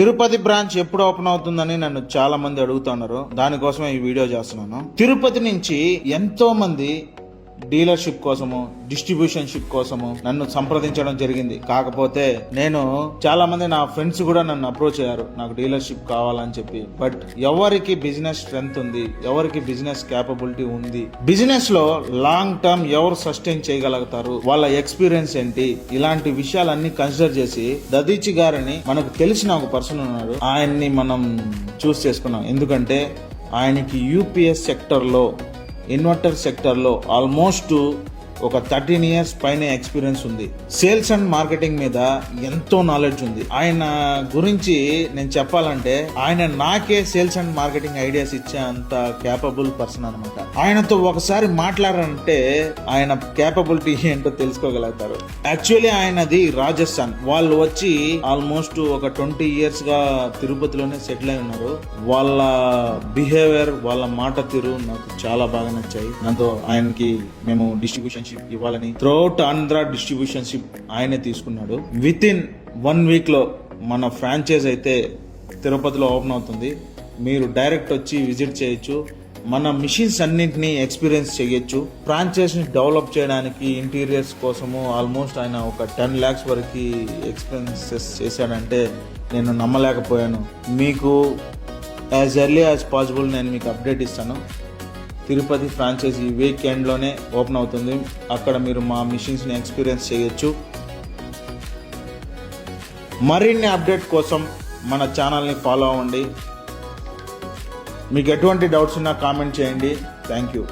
Tirupati branch ఎప్పుడు open అవుతుందని నన్ను చాలా మంది అడుగుతున్నారు. దానికోసమే ఈ వీడియో చేస్తున్నాను. తిరుపతి నుంచి ఎంతో మంది డీలర్షిప్ కోసము, డిస్ట్రిబ్యూషన్ షిప్ కోసము నన్ను సంప్రదించడం జరిగింది. కాకపోతే నేను చాలా మంది నా ఫ్రెండ్స్ కూడా నన్ను అప్రోచ్ అయ్యారు నాకు డీలర్షిప్ కావాలని చెప్పి. బట్ ఎవరికి బిజినెస్ స్ట్రెంగ్త్ ఉంది, ఎవరికి బిజినెస్ క్యాపబిలిటీ ఉంది, బిజినెస్ లో లాంగ్ టర్మ్ ఎవరు సస్టైన్ చేయగలుగుతారు, వాళ్ళ ఎక్స్పీరియన్స్ ఏంటి, ఇలాంటి విషయాలన్నీ కన్సిడర్ చేసి దదీచి గారిని, మనకు తెలిసిన ఒక పర్సన్ ఉన్నారు, ఆయన్ని మనం చూస్ చేసుకున్నాం. ఎందుకంటే ఆయనకి యూపీఎస్ సెక్టర్ లో, ఇన్వర్టర్ సెక్టర్ లో ఆల్మోస్ట్ ఒక 13 years పైన ఎక్స్పీరియన్స్ ఉంది. సేల్స్ అండ్ మార్కెటింగ్ మీద ఎంతో నాలెడ్జ్ ఉంది. ఆయన గురించి నేను చెప్పాలంటే ఆయన నాకే సేల్స్ అండ్ మార్కెటింగ్ ఐడియాస్ ఇచ్చే అంత క్యాపబుల్ పర్సన్ అనమాట. ఆయనతో ఒకసారి మాట్లాడారంటే ఆయన క్యాపబిలిటీ ఏంటో తెలుసుకోగలుగుతారు. యాక్చువల్లీ ఆయనది రాజస్థాన్. వాళ్ళు వచ్చి ఆల్మోస్ట్ ఒక 20 years గా తిరుపతిలోనే సెటిల్ అయి ఉన్నారు. వాళ్ళ బిహేవియర్, వాళ్ళ మాట తీరు నాకు చాలా బాగా నచ్చాయి. దాంతో ఆయనకి మేము డిస్ట్రిబ్యూషన్ ఇవ్వాలని త్రూఅవుట్ ఆంధ్ర డిస్ట్రిబ్యూషన్షిప్ ఆయనే తీసుకున్నాడు. విత్ ఇన్ 1 week లో మన ఫ్రాంచైజ్ అయితే తిరుపతిలో ఓపెన్ అవుతుంది. మీరు డైరెక్ట్ వచ్చి విజిట్ చేయొచ్చు. మన మిషన్స్ అన్నింటినీ ఎక్స్పీరియన్స్ చేయొచ్చు. ఫ్రాంచైజ్ ని డెవలప్ చేయడానికి ఇంటీరియర్స్ కోసము ఆల్మోస్ట్ ఆయన ఒక 10 lakhs వరకు ఎక్స్పెన్సెస్ చేశాడంటే నేను నమ్మలేకపోయాను. మీకు యాజ్ ఎర్లీ యాజ్ పాసిబుల్ నేను మీకు అప్డేట్ ఇస్తాను. తిరుపతి ఫ్రాంచైజీ వీకెండ్లోనే ఓపెన్ అవుతుంది. అక్కడ మీరు మా మిషన్స్ని ఎక్స్పీరియన్స్ చేయొచ్చు. మరిన్ని అప్డేట్ కోసం మన ఛానల్ని ఫాలో అవ్వండి. మీకు ఎటువంటి డౌట్స్ ఉన్నా కామెంట్ చేయండి. Thank you.